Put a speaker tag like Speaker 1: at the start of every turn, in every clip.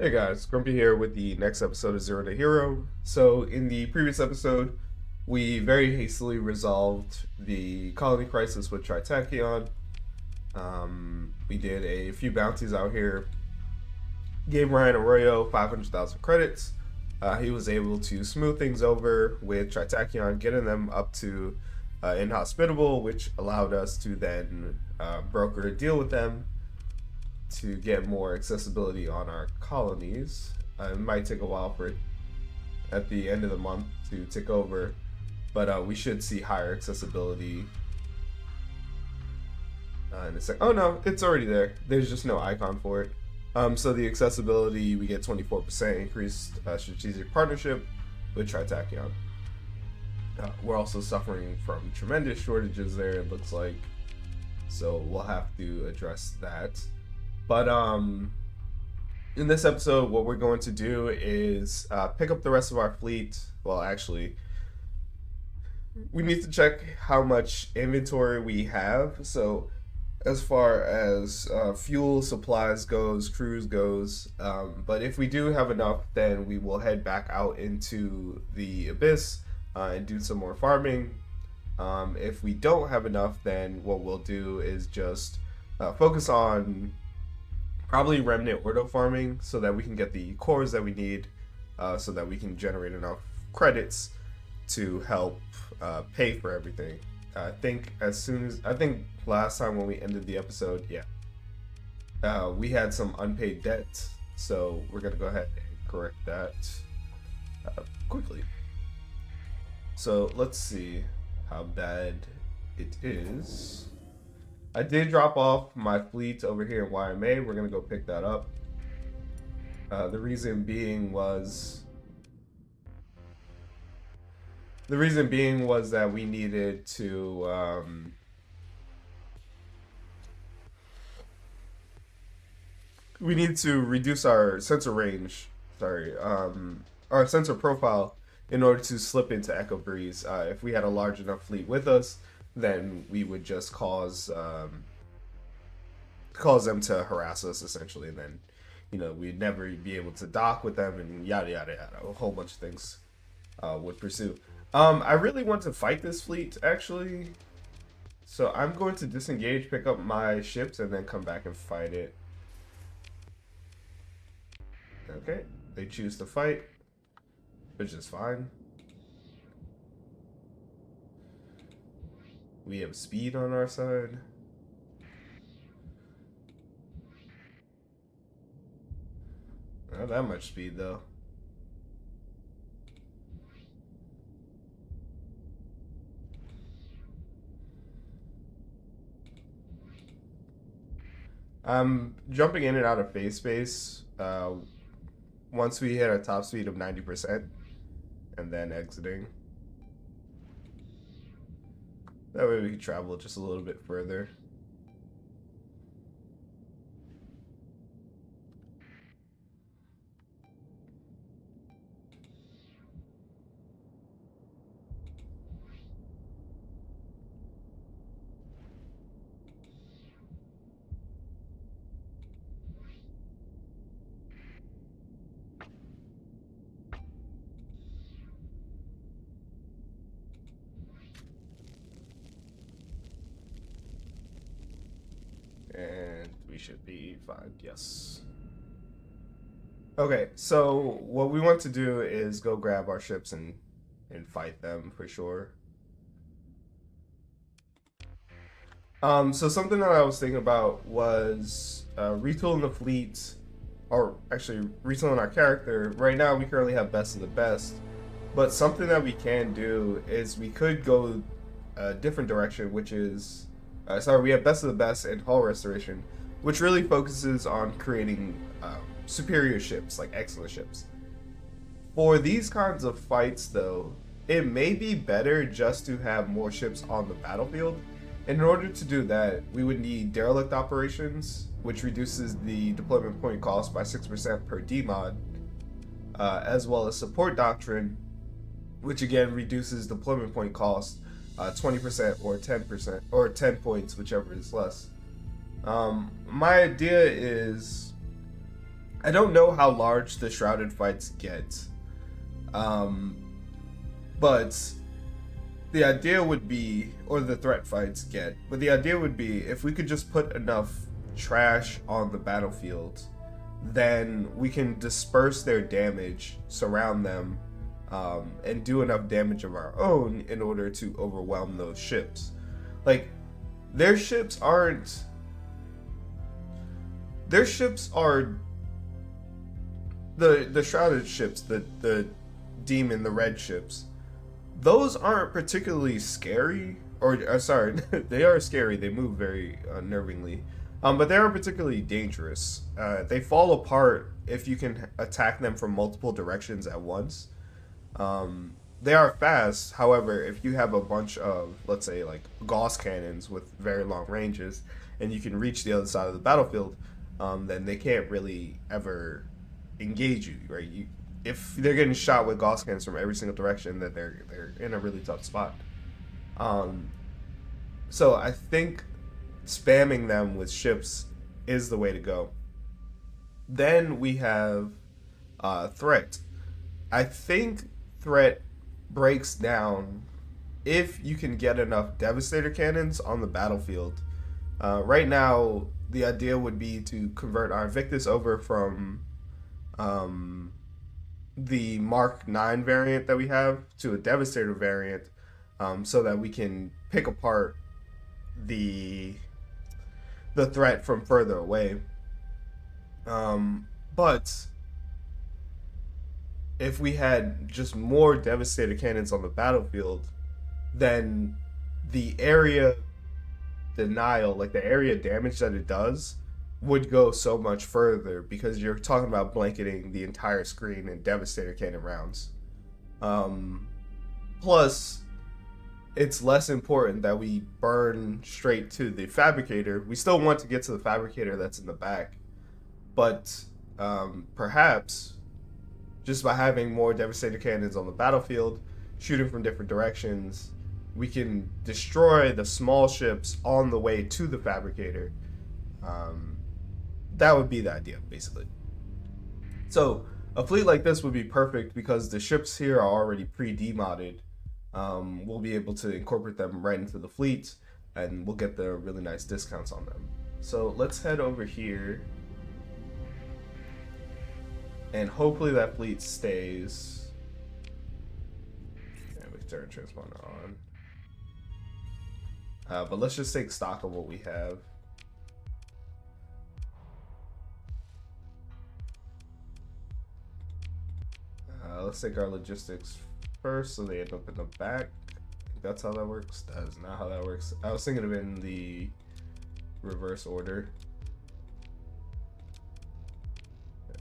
Speaker 1: Hey guys, Grumpy here with the next episode of Zero to Hero. So, in the previous episode, we very hastily resolved the colony crisis with Tritachyon. We did a few bounties out here, gave Ryan Arroyo 500,000 credits. He was able to smooth things over with Tritachyon, getting them up to inhospitable, which allowed us to then broker a deal with them to get more accessibility on our colonies. It might take a while for it at the end of the month to tick over, but we should see higher accessibility in a sec. Oh no, it's already there. There's just no icon for it. So the accessibility, we get 24% increased strategic partnership with Tritachyon. We're also suffering from tremendous shortages there, it looks like. So we'll have to address that. But in this episode, what we're going to do is pick up the rest of our fleet. Well, actually, we need to check how much inventory we have. So, as far as fuel, supplies goes, crews goes. But if we do have enough, then we will head back out into the abyss and do some more farming. If we don't have enough, then what we'll do is just focus on probably remnant ordo farming so that we can get the cores that we need so that we can generate enough credits to help pay for everything. I think last time when we ended the episode, we had some unpaid debt, so we're gonna go ahead and correct that quickly. So let's see how bad it is. I did drop off my fleet over here in YMA. We're gonna go pick that up. The reason being was that we needed to reduce our sensor range. Sorry, our sensor profile in order to slip into Echo Breeze. If we had a large enough fleet with us, then we would just cause them to harass us essentially, and then we'd never be able to dock with them, and yada yada yada. A whole bunch of things would pursue. I really want to fight this fleet actually, so I'm going to disengage, pick up my ships, and then come back and fight it. Okay, they choose to fight, which is fine. We have speed on our side. Not that much speed though. I'm jumping in and out of phase space once we hit a top speed of 90%, and then exiting. That way we can travel just a little bit further. And we should be fine, yes. Okay, so what we want to do is go grab our ships and fight them for sure. So something that I was thinking about was retooling the fleet, or actually retooling our character. Right now we currently have best of the best, but something that we can do is we could go a different direction, which is we have best of the best and hull restoration, which really focuses on creating superior ships, like excellent ships. For these kinds of fights, though, it may be better just to have more ships on the battlefield. In order to do that, we would need derelict operations, which reduces the deployment point cost by 6% per DMod, as well as support doctrine, which again reduces deployment point cost 20% or 10% or 10 points, whichever is less. My idea is I don't know how large the shrouded fights get, um, but the idea would be, or the threat fights get, but the idea would be if we could just put enough trash on the battlefield, then we can disperse their damage, surround them, and do enough damage of our own in order to overwhelm those ships. Like, their ships aren't. Their ships are the shrouded ships, the demon, the red ships. Those aren't particularly scary, or sorry, they are scary. They move very unnervingly, but they aren't particularly dangerous. They fall apart if you can attack them from multiple directions at once. They are fast. However, if you have a bunch of, let's say, like Gauss cannons with very long ranges, and you can reach the other side of the battlefield, then they can't really ever engage you, right? If they're getting shot with Gauss cannons from every single direction, then they're in a really tough spot. So I think spamming them with ships is the way to go. Then we have threat. I think threat breaks down if you can get enough Devastator cannons on the battlefield. Right now, the idea would be to convert our Invictus over from the Mark 9 variant that we have to a Devastator variant, so that we can pick apart the threat from further away. But if we had just more Devastator cannons on the battlefield, then the area denial, like the area damage that it does, would go so much further because you're talking about blanketing the entire screen in Devastator cannon rounds. Plus, it's less important that we burn straight to the Fabricator. We still want to get to the Fabricator that's in the back, but perhaps just by having more Devastator cannons on the battlefield, shooting from different directions, we can destroy the small ships on the way to the Fabricator. That would be the idea, basically. So a fleet like this would be perfect because the ships here are already pre-demodded. We'll be able to incorporate them right into the fleet, and we'll get the really nice discounts on them. So let's head over here, and hopefully that fleet stays. And we turn transponder on. But let's just take stock of what we have. Let's take our logistics first, so they end up in the back. I think that's how that works. That is not how that works. I was thinking of it in the reverse order.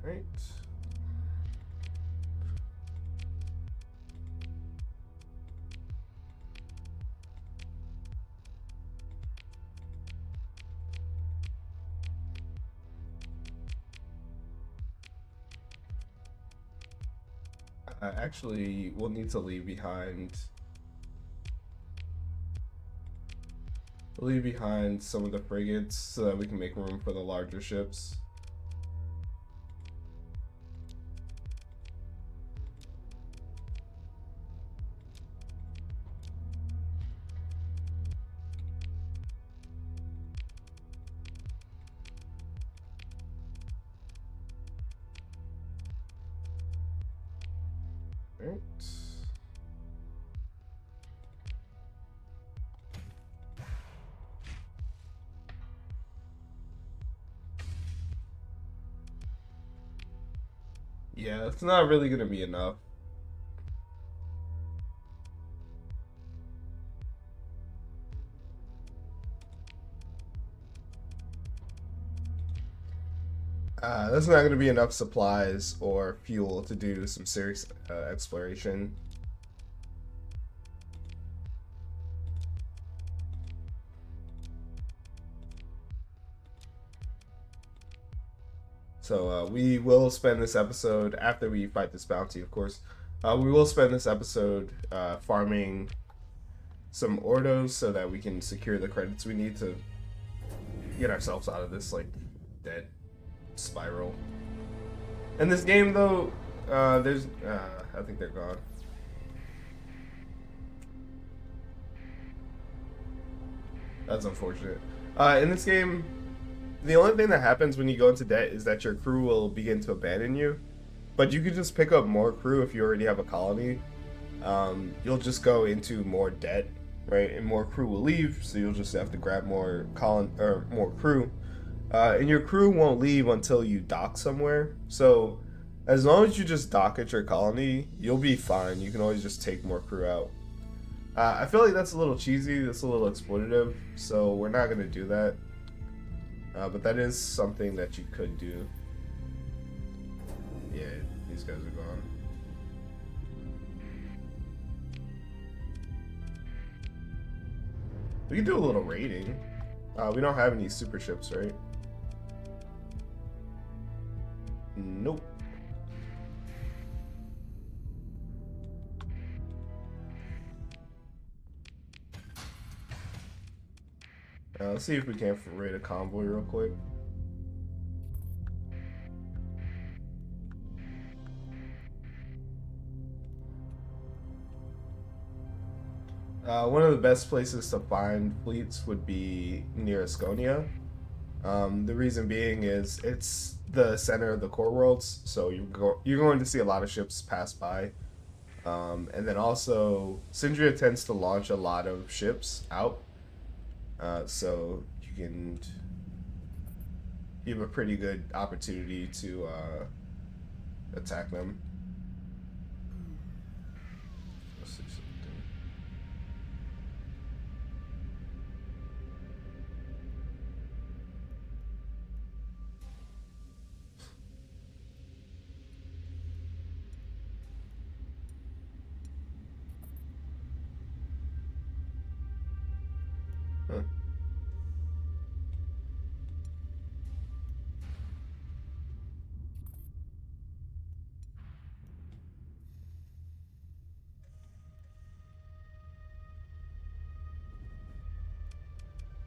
Speaker 1: All right. Actually, we'll need to leave behind some of the frigates so that we can make room for the larger ships. Right. Yeah, it's not really gonna be enough. That's not gonna be enough supplies or fuel to do some serious exploration. So we will spend this episode, after we fight this bounty, of course, we will spend this episode farming some Ordos so that we can secure the credits we need to get ourselves out of this, like, dead spiral. In this game, though, there's I think they're gone. That's unfortunate. In this game, the only thing that happens when you go into debt is that your crew will begin to abandon you. But you can just pick up more crew if you already have a colony. You'll just go into more debt, right? And more crew will leave, so you'll just have to grab more crew. And your crew won't leave until you dock somewhere. So as long as you just dock at your colony, you'll be fine. You can always just take more crew out. I feel like that's a little cheesy. That's a little exploitative. So we're not gonna do that. But that is something that you could do. Yeah, these guys are gone. We can do a little raiding. We don't have any super ships, right? Nope. Let's see if we can raid a convoy real quick. One of the best places to find fleets would be near Asconia. The reason being is it's the center of the core worlds, so you're going to see a lot of ships pass by. And then also, Syndria tends to launch a lot of ships out, so you have a pretty good opportunity to attack them. Let's see something.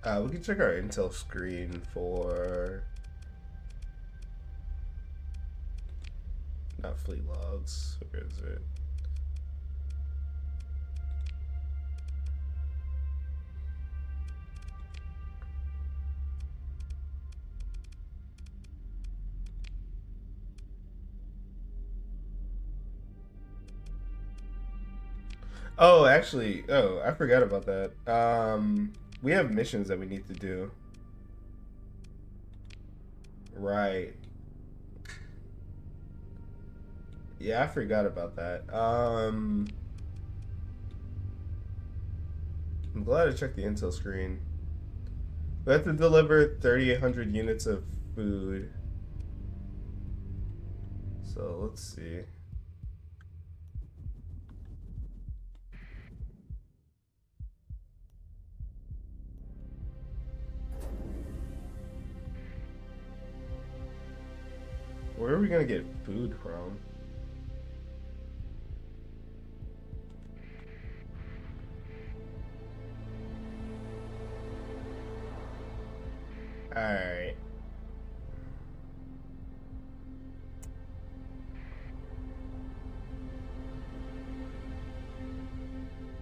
Speaker 1: Huh. We can check our intel screen for not fleet logs. Where is it? Oh, actually, I forgot about that. We have missions that we need to do. Right. Yeah, I forgot about that. I'm glad I checked the intel screen. We have to deliver 3,800 units of food. So let's see. Where are we gonna get food from? Alright.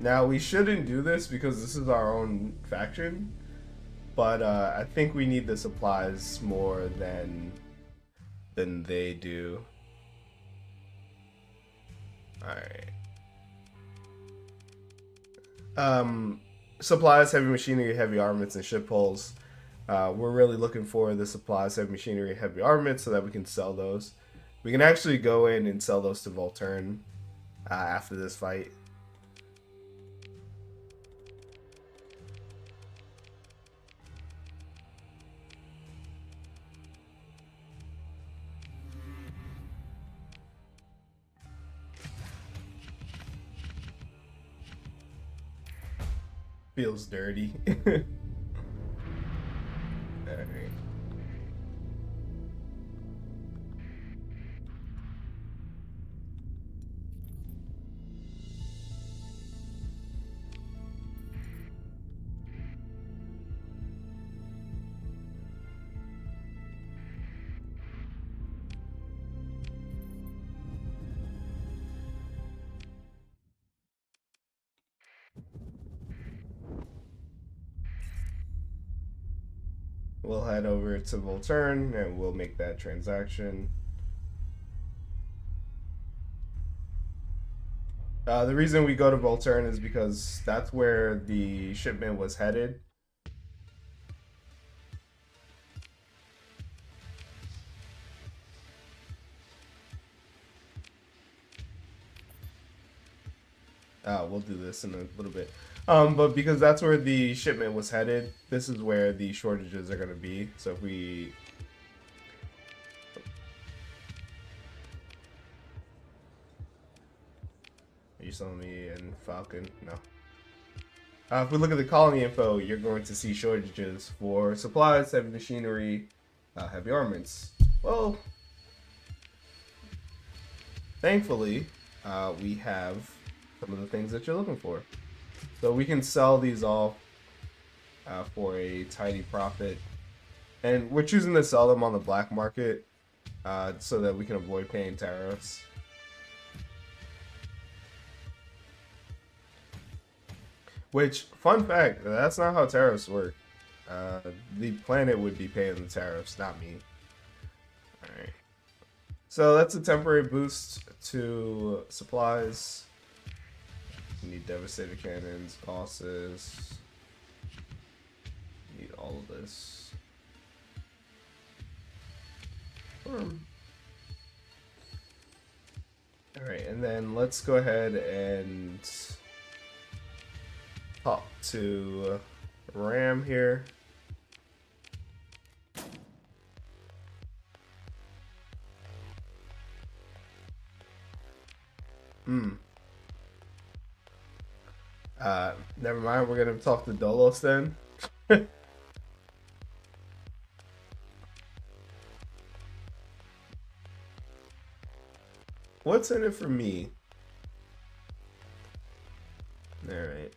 Speaker 1: Now, we shouldn't do this because this is our own faction, but I think we need the supplies more than they do. Alright. Supplies, heavy machinery, heavy armaments, and ship hulls. We're really looking for the supplies, heavy machinery, heavy armaments so that we can sell those. We can actually go in and sell those to Volturn after this fight. Feels dirty. Alright. we'll head over to Volturn and we'll make that transaction. The reason we go to Volturn is because that's where the shipment was headed. We'll do this in a little bit. But because that's where the shipment was headed, this is where the shortages are going to be. So if we... Are you selling me in Falcon? No. If we look at the colony info, you're going to see shortages for supplies, heavy machinery, heavy armaments. Well, thankfully, we have some of the things that you're looking for. So we can sell these off for a tidy profit. And we're choosing to sell them on the black market so that we can avoid paying tariffs. Which, fun fact, that's not how tariffs work. The planet would be paying the tariffs, not me. Alright. So that's a temporary boost to supplies. We need devastator cannons, bosses. Need all of this. Alright, and then let's go ahead and talk to Ram here. Never mind, we're gonna talk to Dolos then. What's in it for me? Alright.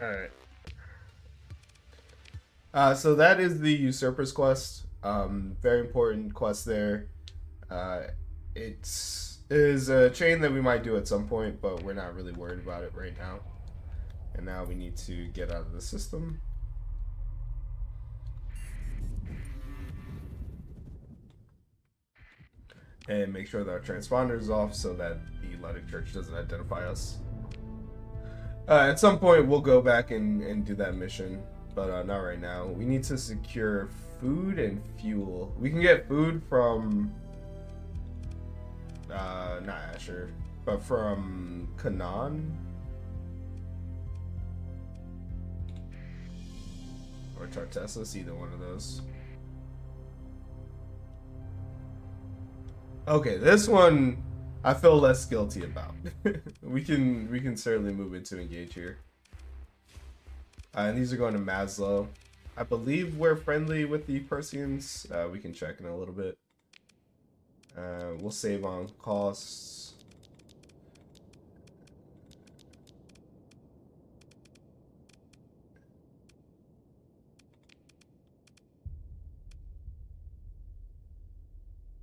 Speaker 1: Alright. So that is the Usurper's quest. Very important quest there. It is a chain that we might do at some point, but we're not really worried about it right now. And now we need to get out of the system. And make sure that our transponder is off so that the Luddic Church doesn't identify us. At some point, we'll go back and do that mission, but not right now. We need to secure food and fuel. We can get food from, not Asher, but from Canaan. Or Tartessus, either one of those. Okay, this one I feel less guilty about. we can certainly move into engage here. And these are going to Maslow. I believe we're friendly with the Persians. We can check in a little bit. We'll save on costs.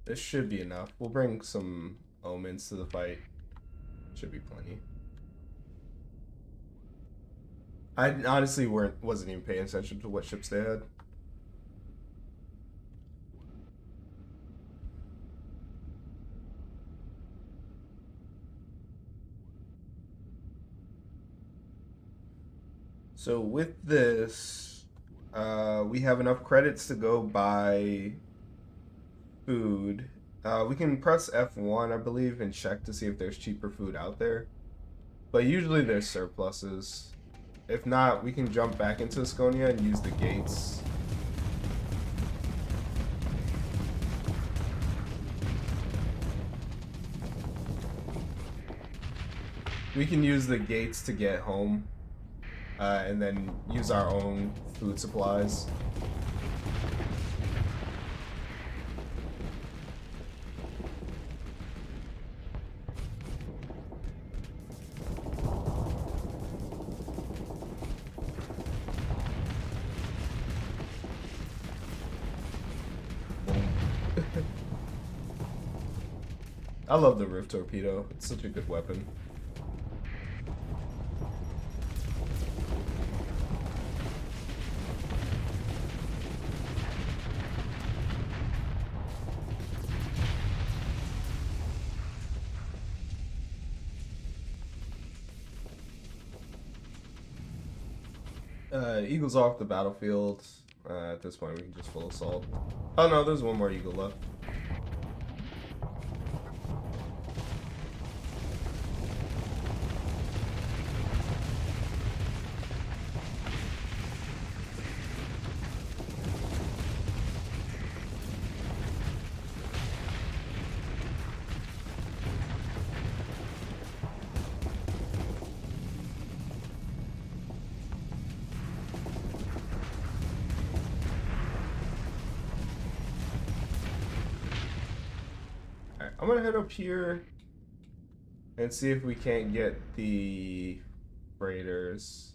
Speaker 1: This should be enough. We'll bring some omens to the fight. Should be plenty. I honestly wasn't even paying attention to what ships they had. So with this, we have enough credits to go buy food. We can press F1, I believe, and check to see if there's cheaper food out there. But usually there's surpluses. If not, we can jump back into Asconia and use the gates. We can use the gates to get home, and then use our own food supplies. I love the roof torpedo. It's such a good weapon. Eagle's off the battlefield. At this point, we can just full assault. Oh no, there's one more eagle left. I'm gonna head up here and see if we can't get the freighters.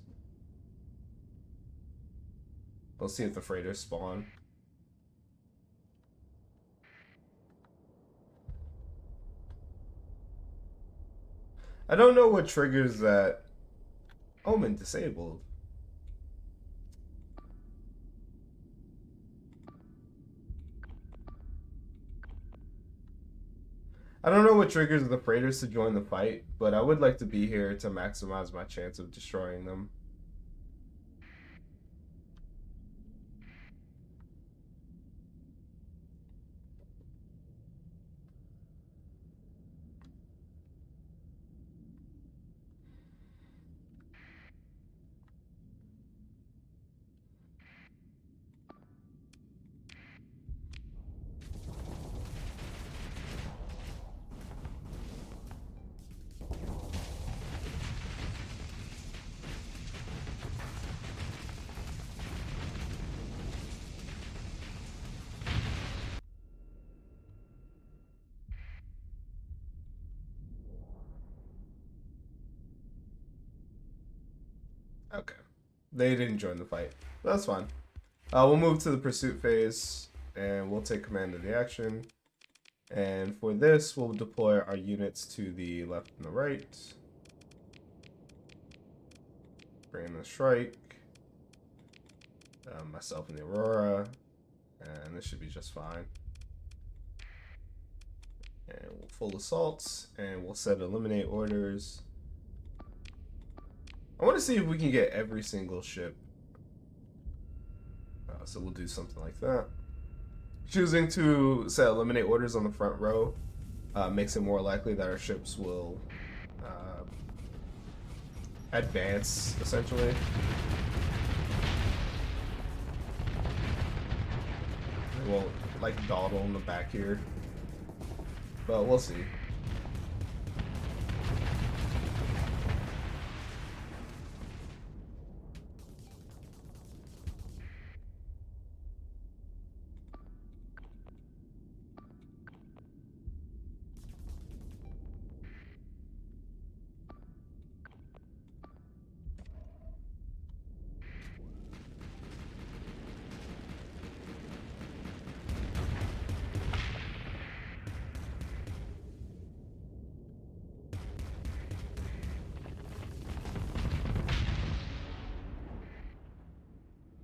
Speaker 1: We'll see if the freighters spawn. I don't know what triggers that. Omen disabled. I don't know what triggers the freighters to join the fight, but I would like to be here to maximize my chance of destroying them. Okay. They didn't join the fight. That's fine. We'll move to the pursuit phase, and we'll take command of the action. And for this, we'll deploy our units to the left and the right. Bring in the strike. Myself and the Aurora. And this should be just fine. And we'll full assaults, and we'll set eliminate orders. I want to see if we can get every single ship. So we'll do something like that. Choosing to set eliminate orders on the front row makes it more likely that our ships will advance, essentially. They won't, like, dawdle in the back here. But we'll see.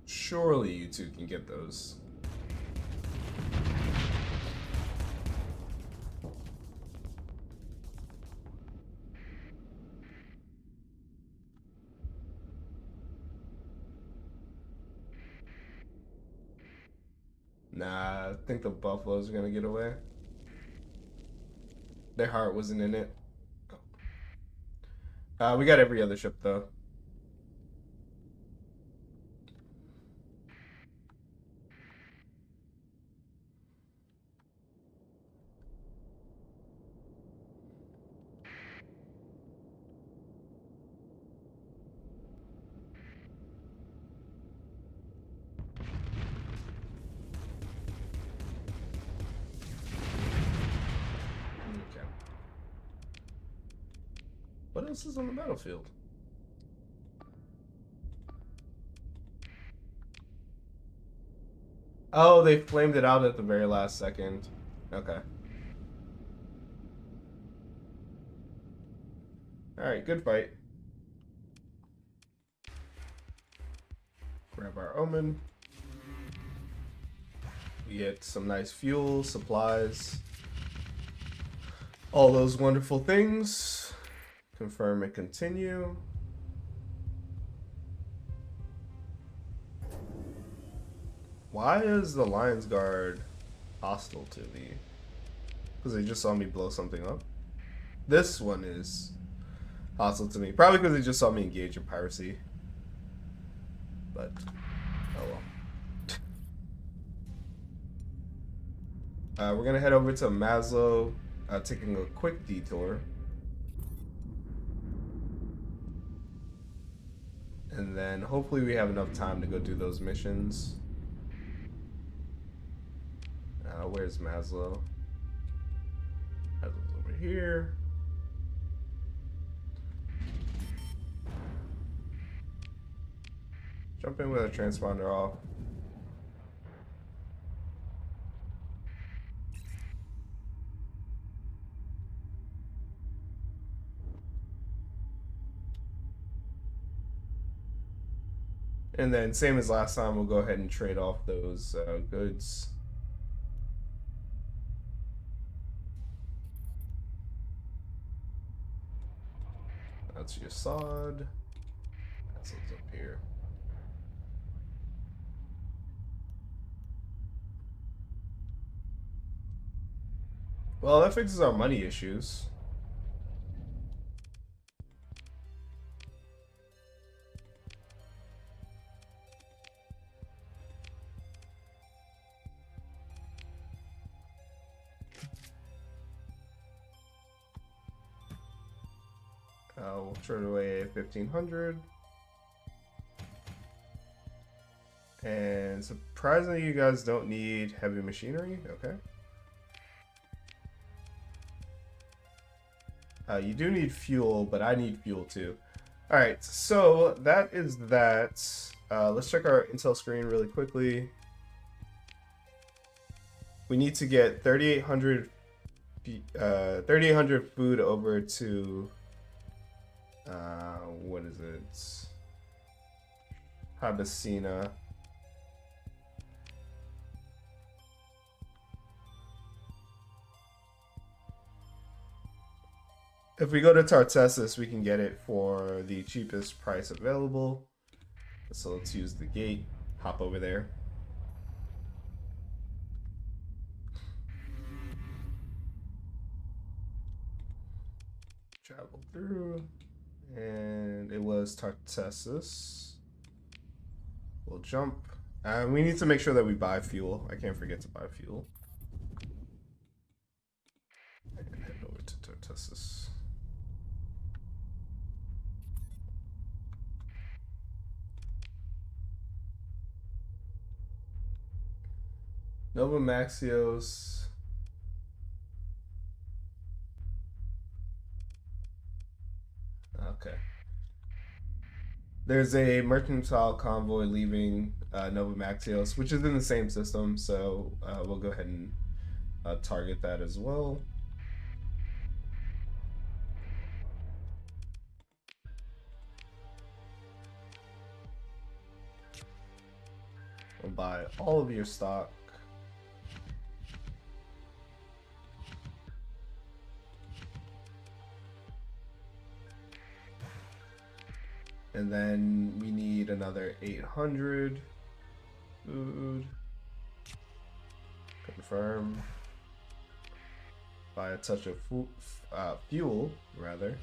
Speaker 1: Surely you two can get those. Nah, I think the Buffaloes are gonna get away. Their heart wasn't in it. We got every other ship though. What else is on the battlefield? Oh, they flamed it out at the very last second. Okay. Alright, good fight. Grab our omen. We get some nice fuel, supplies, all those wonderful things. Confirm and continue. Why is the Lion's Guard hostile to me? Because they just saw me blow something up. This one is hostile to me. Probably because they just saw me engage in piracy. But, oh well. We're going to head over to Maslow, taking a quick detour. And then hopefully we have enough time to go do those missions. Where's Maslow? Maslow's over here. Jump in with a transponder off. And then same as last time, we'll go ahead and trade off those goods. That's your sod. That's what's up here. Well, that fixes our money issues. We'll trade away 1,500. And surprisingly, you guys don't need heavy machinery. Okay. You do need fuel, but I need fuel too. Alright, so that is that. Let's check our intel screen really quickly. We need to get 3,800 food over to what is it? Habasina. If we go to Tartessus, we can get it for the cheapest price available. So let's use the gate, hop over there. Travel through, and it was Tartessus. We'll jump. We need to make sure that we buy fuel. I can't forget to buy fuel. And head over to Tartessus. Nova Maxios. Okay. There's a mercantile convoy leaving Nova Maxios, which is in the same system, so we'll go ahead and target that as well. We'll buy all of your stock. And then we need another 800 food. Confirm. Buy a touch of fuel, rather.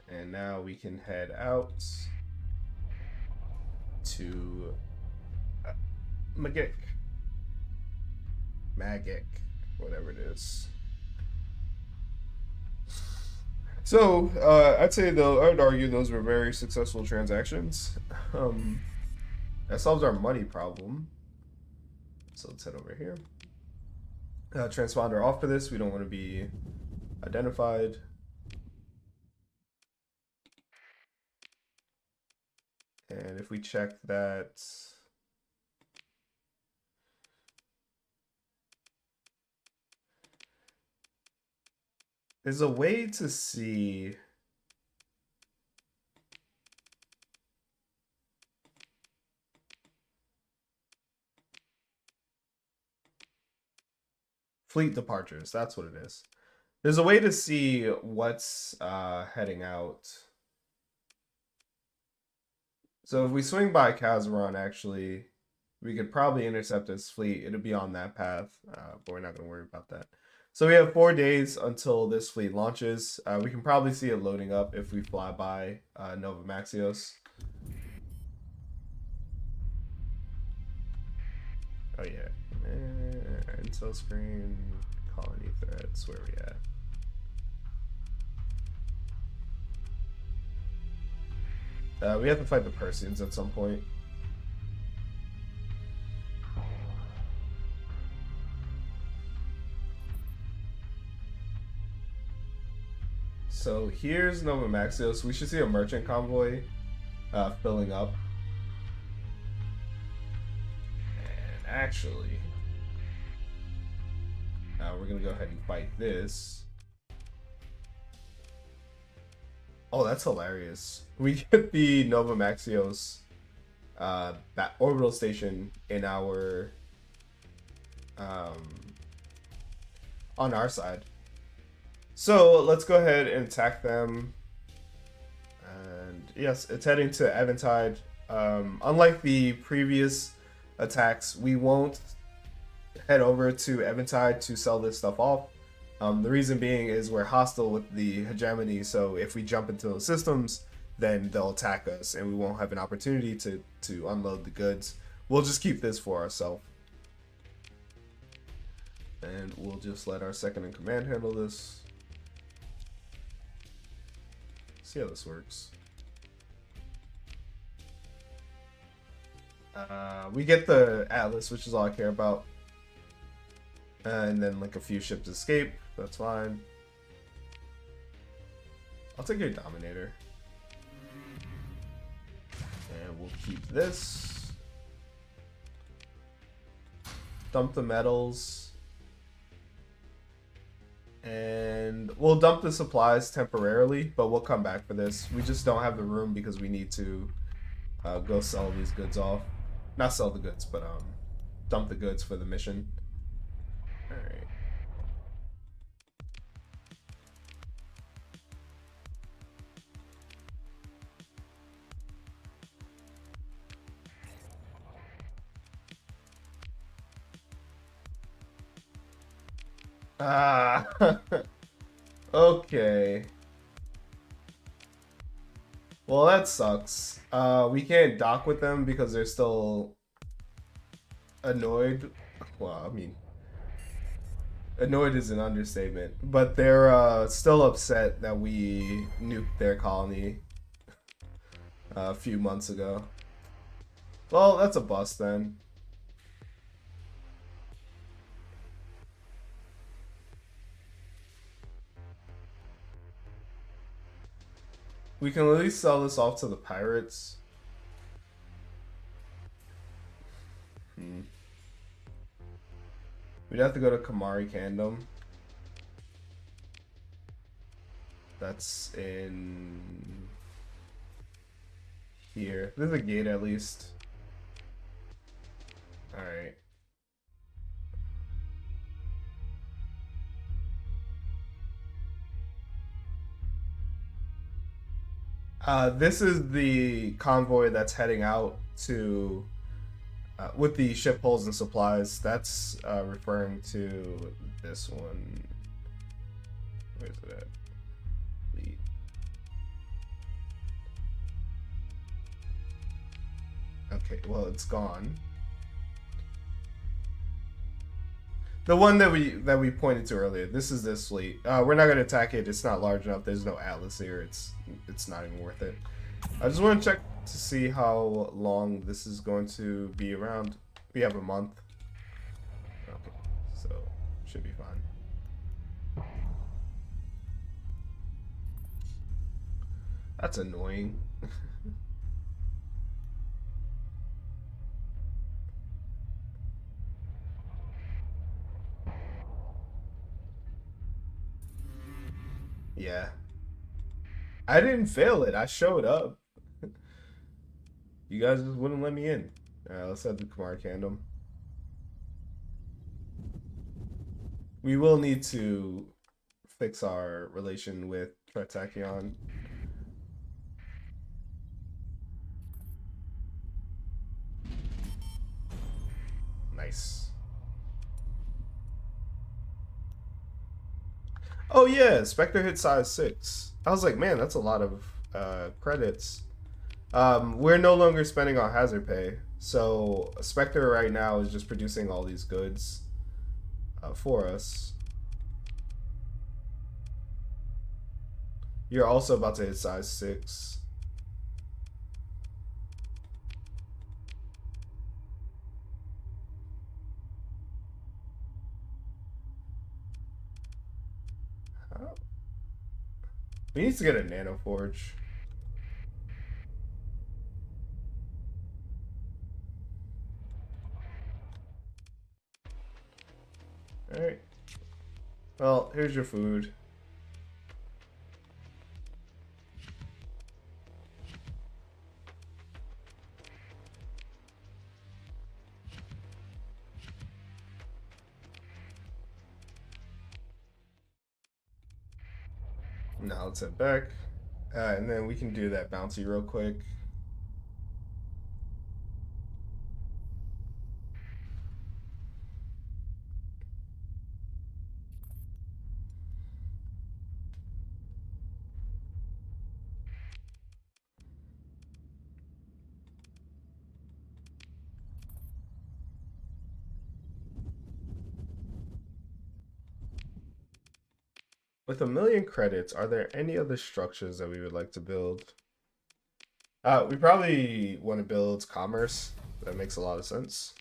Speaker 1: And now we can head out to Magic, whatever it is. So I'd say though, I would argue those were very successful transactions. That solves our money problem. So let's head over here. Transponder off for this. We don't want to be identified. And if we check that, There's a way to see. Fleet departures, that's what it is. There's a way to see what's heading out. So if we swing by Kazaron, actually, we could probably intercept his fleet. It'll be on that path, but we're not going to worry about that. So we have 4 days until this fleet launches. We can probably see it loading up if we fly by Nova Maxios. Oh yeah, intel screen, colony threats, where we at? We have to fight the Persians at some point. So here's Nova Maxios. We should see a merchant convoy filling up. And actually, we're going to go ahead and fight this. Oh, that's hilarious. We get the Nova Maxios orbital station in our on our side. So let's go ahead and attack them. And yes, it's heading to Eventide. Unlike the previous attacks, we won't head over to Eventide to sell this stuff off. The reason being is we're hostile with the hegemony, so if we jump into those systems, then they'll attack us and we won't have an opportunity to unload the goods. We'll just keep this for ourselves. And we'll just let our second in command handle this. See how this works. We get the Atlas, which is all I care about. And then like a few ships escape. That's fine. I'll take your Dominator. And we'll keep this. Dump the metals. And we'll dump the supplies temporarily, but we'll come back for this. We just don't have the room because we need to go sell these goods off. Not sell the goods, but dump the goods for the mission. Alright. Ah, okay. Well, that sucks. We can't dock with them because they're still annoyed. Well, I mean, annoyed is an understatement, but they're still upset that we nuked their colony a few months ago. Well, that's a bust then. We can at least sell this off to the pirates. We'd have to go to Kamari Kandom. That's in here. There's a gate at least. Alright. This is the convoy that's heading out to with the ship hulls and supplies. That's referring to this one. Where's it at? Fleet. Okay, well it's gone. The one that we pointed to earlier. This is this fleet. We're not gonna attack it. It's not large enough. There's no Atlas here. It's not even worth it. I just want to check to see how long this is going to be around. We have a month. Okay, so should be fine. That's annoying. I didn't fail it. I showed up. You guys just wouldn't let me in. Alright, let's have the Kumar Candom. We will need to fix our relation with Tritachyon. Nice. Oh yeah, Spectre hit size 6. I was like, man, that's a lot of credits. We're no longer spending on hazard pay, so Spectre right now is just producing all these goods for us. You're also about to hit size 6. Oh. We need to get a nano forge. Alright. Well, here's your food. Now let's head back. And then we can do that bounty real quick. With 1,000,000 credits, are there any other structures that we would like to build? We probably want to build commerce. That makes a lot of sense.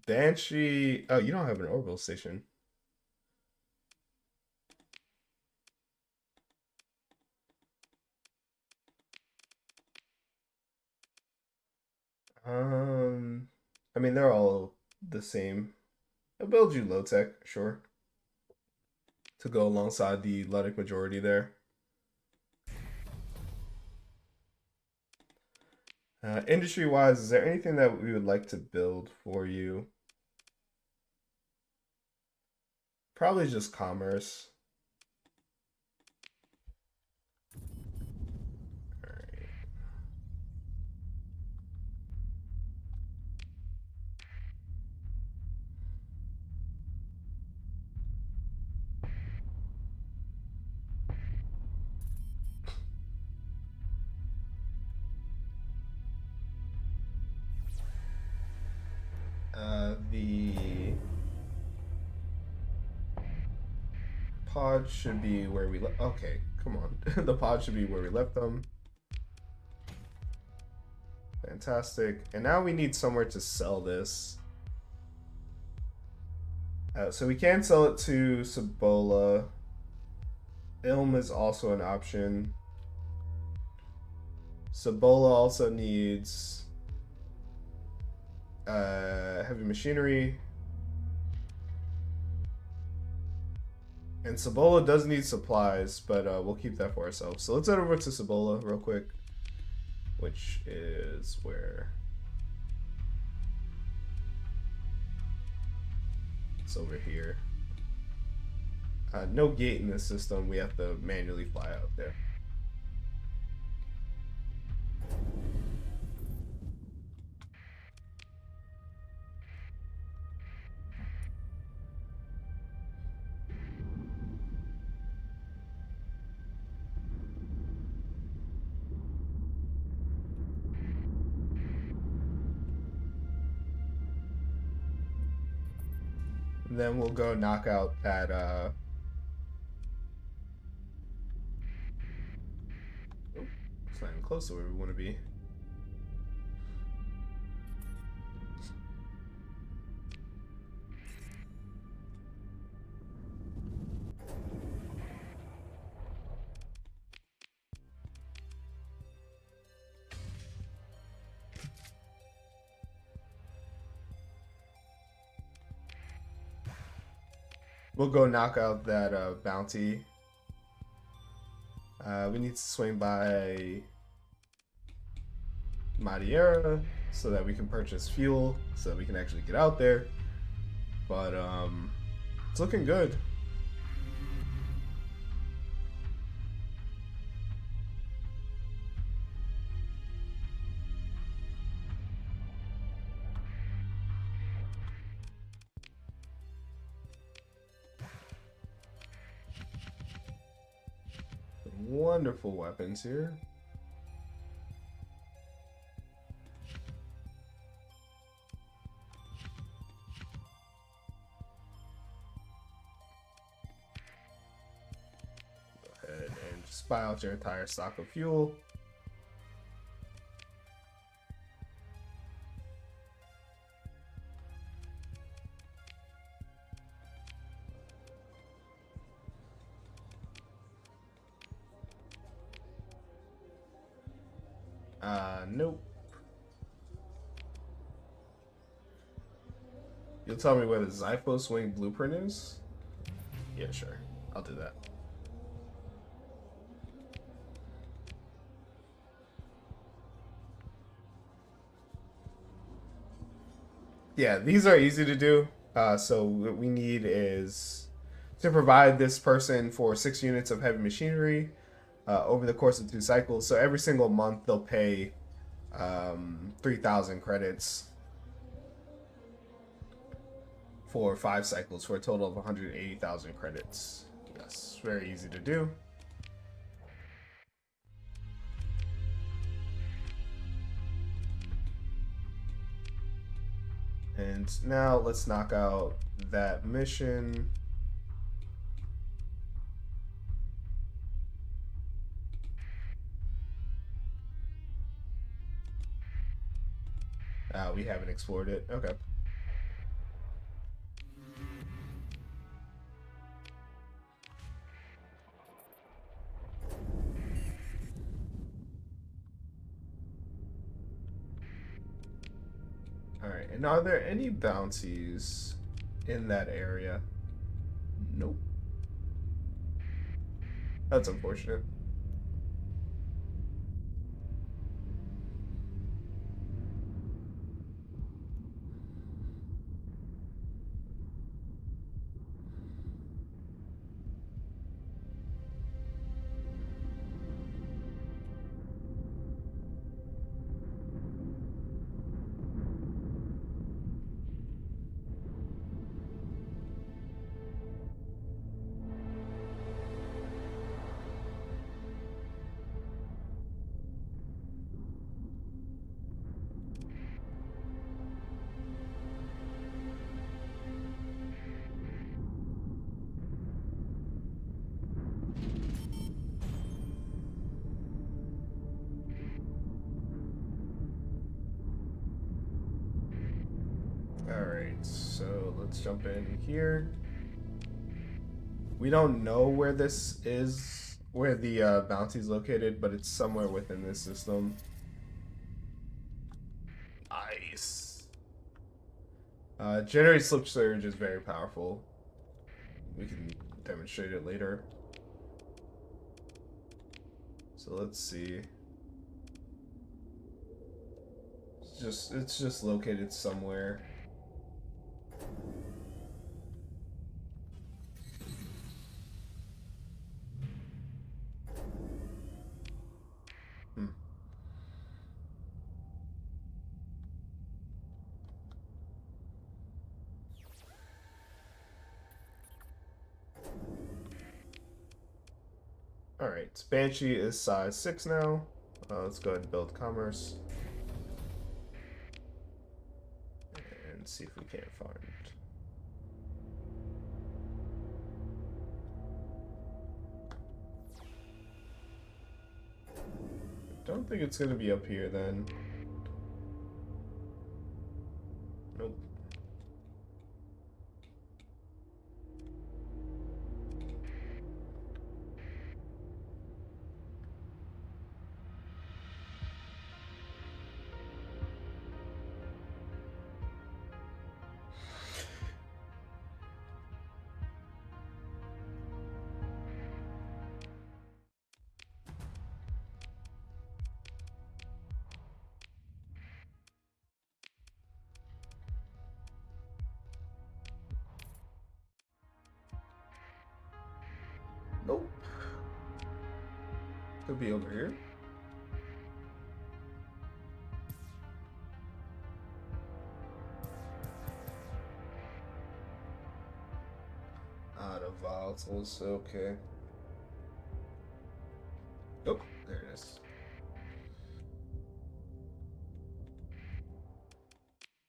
Speaker 1: Banshee. Oh, you don't have an orbital station. Um, I mean, they're all the same. I'll build you low tech, sure, to go alongside the Ludic majority there. Industry wise, is there anything that we would like to build for you? Probably just commerce. All right. The pod should be where we left. Okay, come on. The pod should be where we left them. Fantastic. And now we need somewhere to sell this. So we can sell it to Cibola. Ilm is also an option. Cibola also needs heavy machinery. And Cibola does need supplies, but we'll keep that for ourselves. So let's head over to Cibola real quick, which is where? It's over here. No gate in this system. We have to manually fly out there. And then we'll go knock out that it's not even close to where we want to be. We'll go knock out that bounty. We need to swing by Madeira so that we can purchase fuel so that we can actually get out there. But it's looking good. Wonderful weapons here. Go ahead and just buy out your entire stock of fuel. Nope. You'll tell me where the Zypho Swing blueprint is? Yeah, sure. I'll do that. Yeah, these are easy to do. So what we need is to provide this person for 6 units of heavy machinery over the course of 2 cycles. So every single month they'll pay 3,000 credits for 5 cycles for a total of 180,000 credits. Yes, very easy to do. And now let's knock out that mission. We haven't explored it. Okay. Alright, and are there any bounties in that area? Nope. That's unfortunate. Alright, so let's jump in here. We don't know where this is, where the bounty is located, but it's somewhere within this system. Nice. Generate slip surge is very powerful. We can demonstrate it later. So let's see. It's just located somewhere. Alright, Banshee is size 6 now. Let's go ahead and build commerce. And see if we can't find. Don't think it's going to be up here then. Nope. Nope. Could be over here. Out of volatiles, okay. Nope, there it is.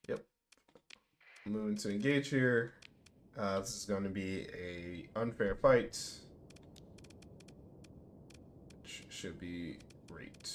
Speaker 1: Yep. Moving to engage here. This is going to be a unfair fight. Should be great.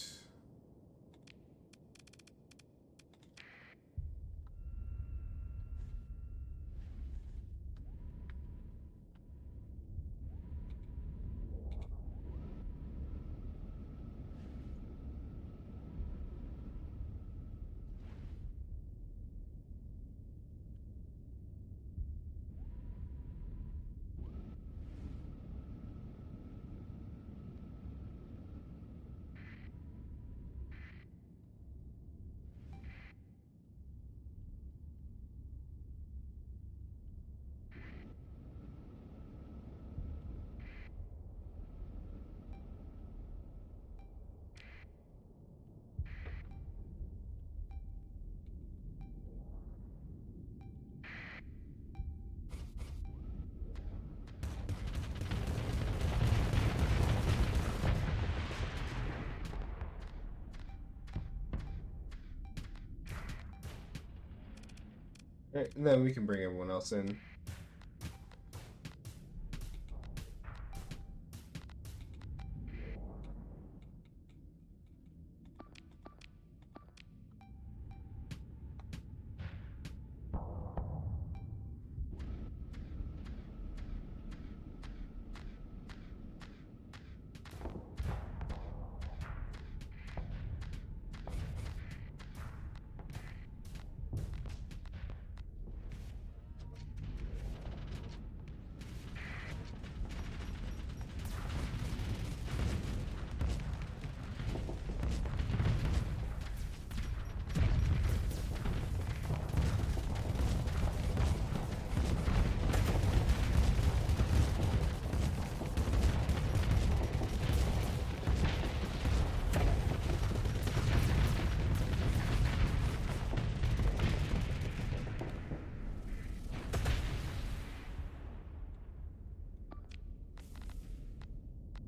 Speaker 1: Right, and then we can bring everyone else in.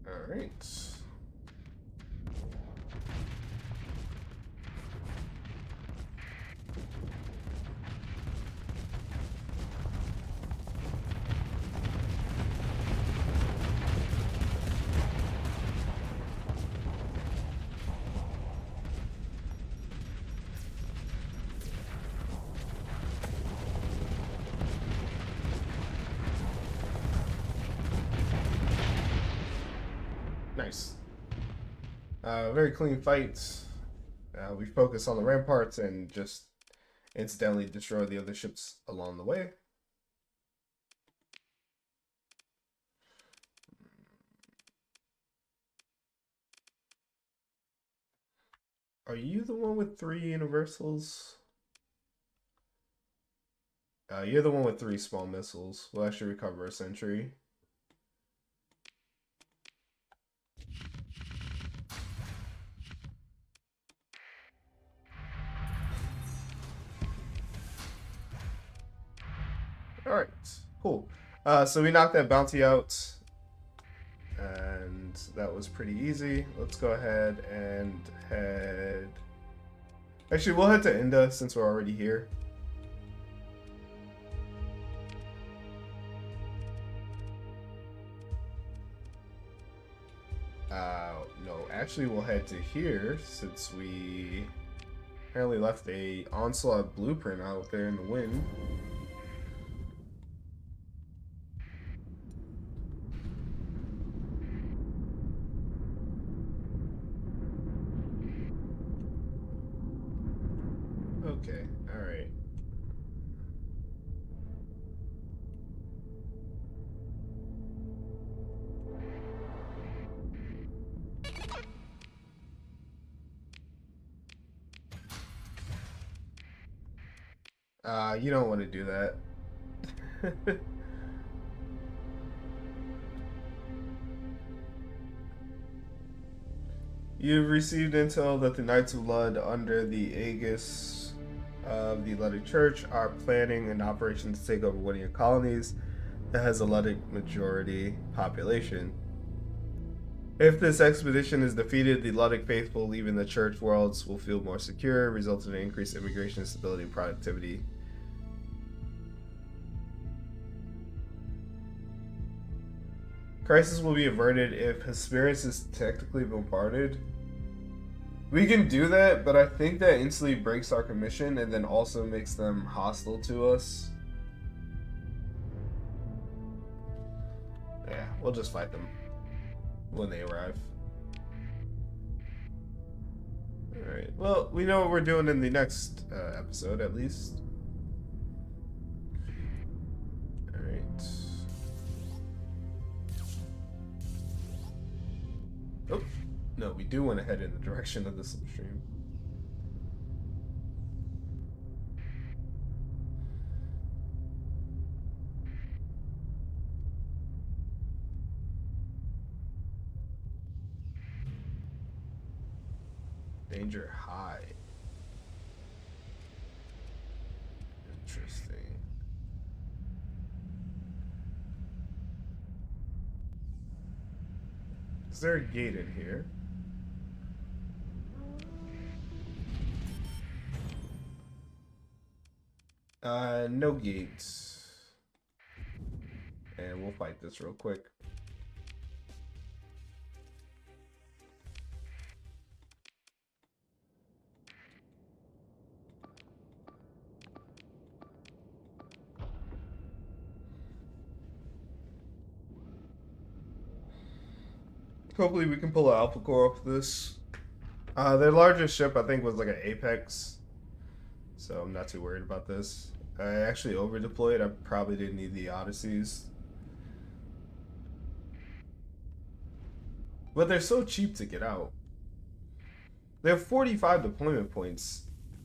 Speaker 1: All right. Nice. Very clean fights. We focus on the ramparts and just incidentally destroy the other ships along the way. Are you the one with 3 universals? You're the one with 3 small missiles. We'll actually recover a sentry. Alright, cool. So we knocked that bounty out, and that was pretty easy. Let's go ahead and head... Actually, we'll head to Inda since we're already here. No, actually we'll head to here since we apparently left a onslaught blueprint out there in the wind. Okay, alright. You don't want to do that. You've received intel that the Knights of Lud, under the aegis of the Luddic Church, are planning an operation to take over one of your colonies that has a Luddic majority population. If this expedition is defeated, the Luddic faithful leaving the church worlds will feel more secure, resulting in increased immigration, stability, and productivity. Crisis will be averted if his spirits is technically bombarded. We can do that, but I think that instantly breaks our commission and then also makes them hostile to us. Yeah, we'll just fight them when they arrive. Alright, well, we know what we're doing in the next episode, at least. Alright. Oh, no, we do want to head in the direction of the slipstream. Danger high. Interesting. Is there a gate in here? No gates. And we'll fight this real quick. Hopefully we can pull an Alpha Core off this. Their largest ship, I think, was like an Apex. So I'm not too worried about this. I actually over-deployed. I probably didn't need the Odysseys. But they're so cheap to get out. They have 45 deployment points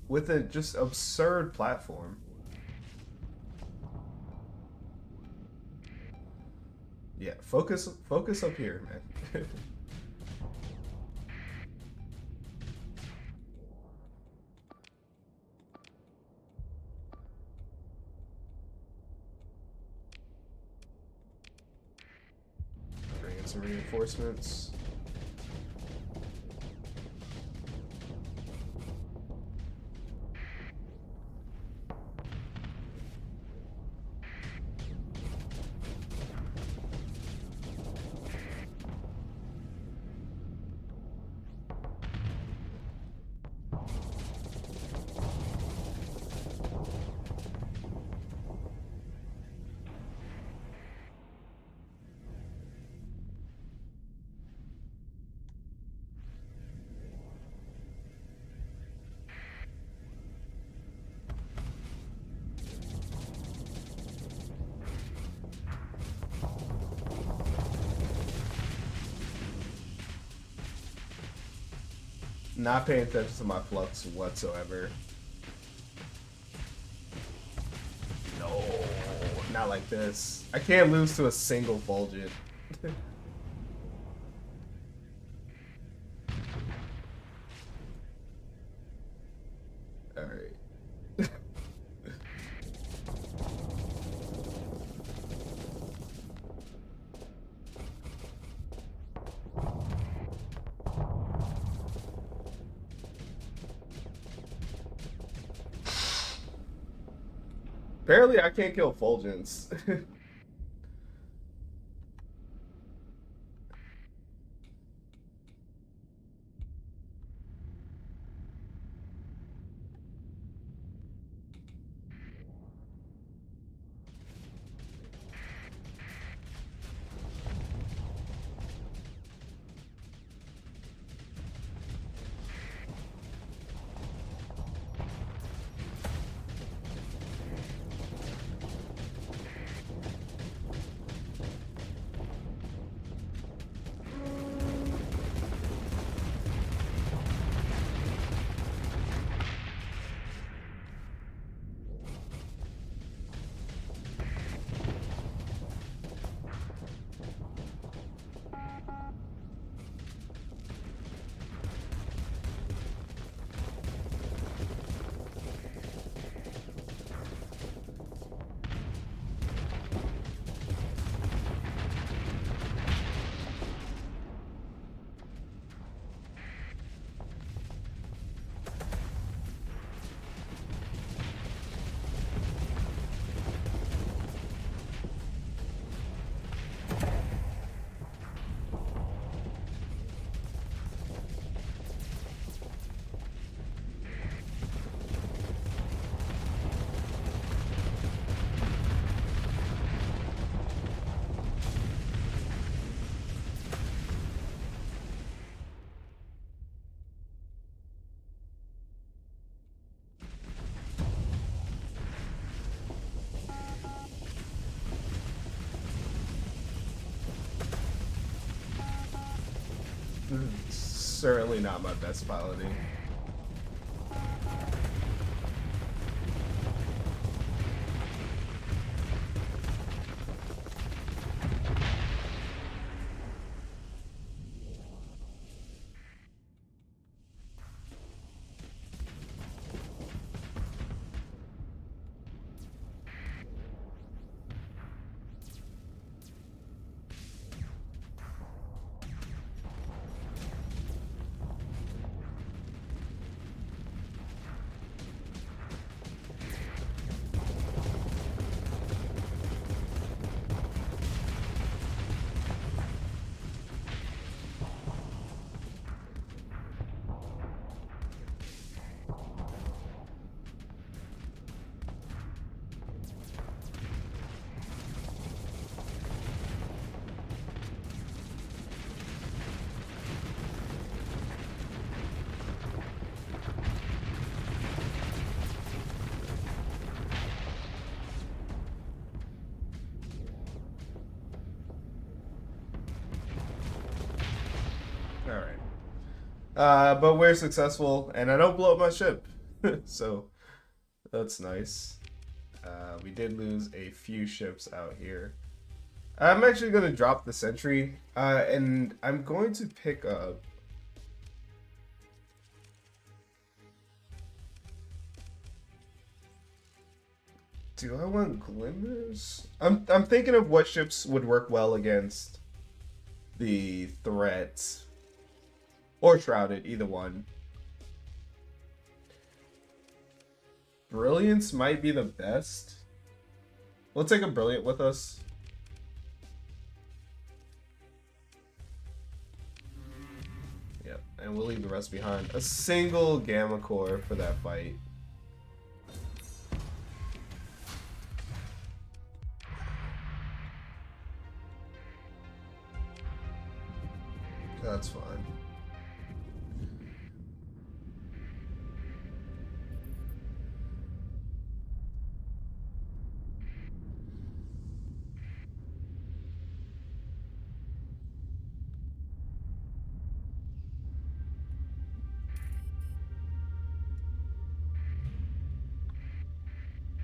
Speaker 1: with a just absurd platform. Yeah, focus up here, man. Bring in some reinforcements. Not paying attention to my flux whatsoever. No, not like this. I can't lose to a single Fulgent. Alright. Apparently I can't kill Fulgents. Certainly not my best piloting. But we're successful, and I don't blow up my ship, so that's nice. We did lose a few ships out here. I'm actually going to drop the sentry, and I'm going to pick up... Do I want glimmers? I'm thinking of what ships would work well against the threat. Or shrouded, either one. Brilliance might be the best. We'll take a brilliant with us. Yep, and we'll leave the rest behind. A single gamma core for that fight. That's fine.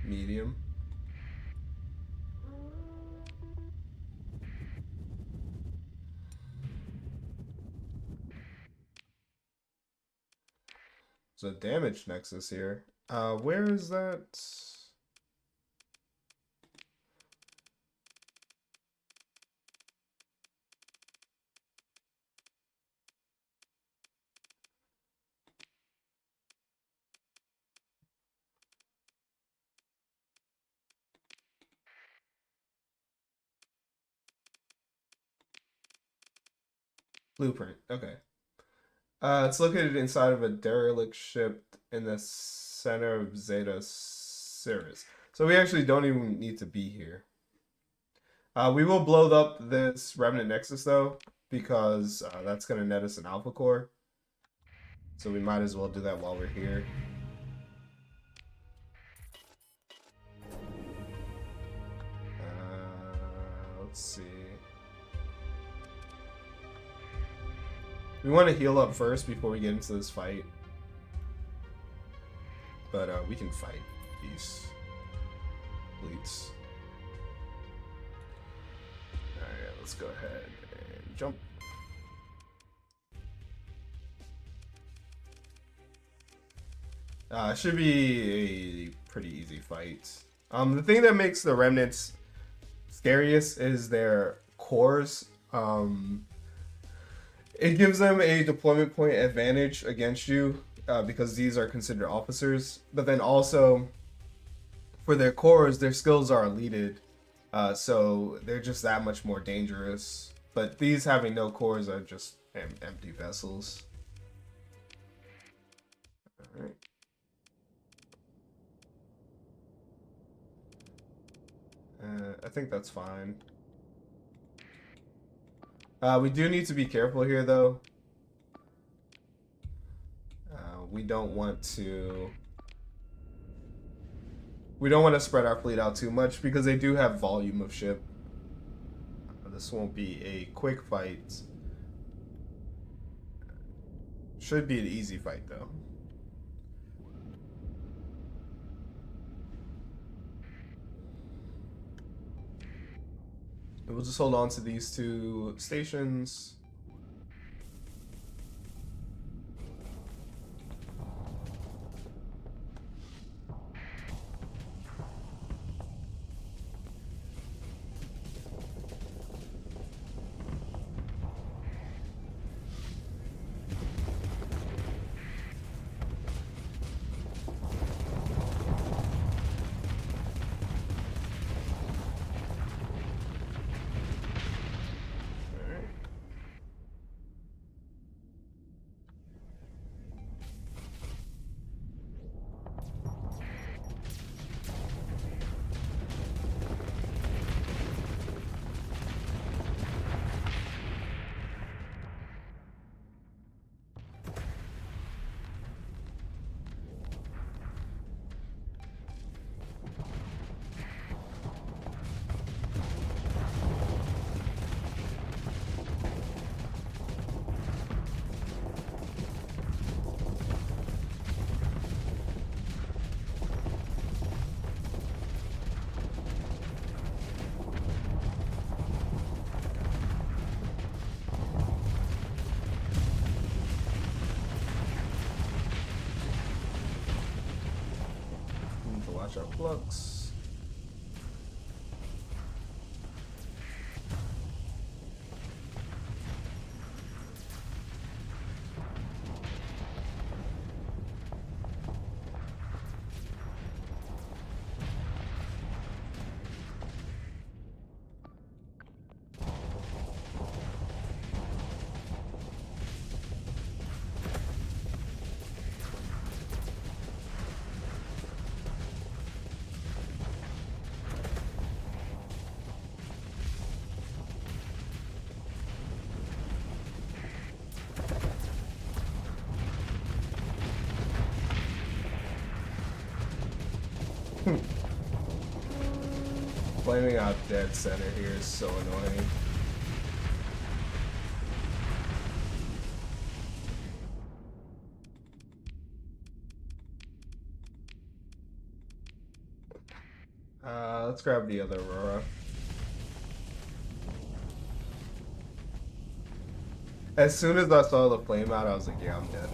Speaker 1: Medium. There's a damage nexus here. Where is that? Blueprint. Okay. It's located inside of a derelict ship in the center of Zeta Cirrus. So we actually don't even need to be here. We will blow up this Remnant Nexus though, because that's going to net us an Alpha Core. So we might as well do that while we're here. Let's see. We want to heal up first before we get into this fight. But we can fight these fleets. Alright, let's go ahead and jump. Should be a pretty easy fight. The thing that makes the Remnants scariest is their cores. It gives them a deployment point advantage against you because these are considered officers. But then also, for their cores, their skills are elite. So they're just that much more dangerous. But these having no cores are just empty vessels. Alright. I think that's fine. We do need to be careful here, though. We don't want to spread our fleet out too much because they do have volume of ship. This won't be a quick fight. Should be an easy fight though. We'll just hold on to these two stations. Watch our flux. Flaming out dead center here is so annoying. Let's grab the other Aurora. As soon as I saw the flame out, I was like, yeah, I'm dead.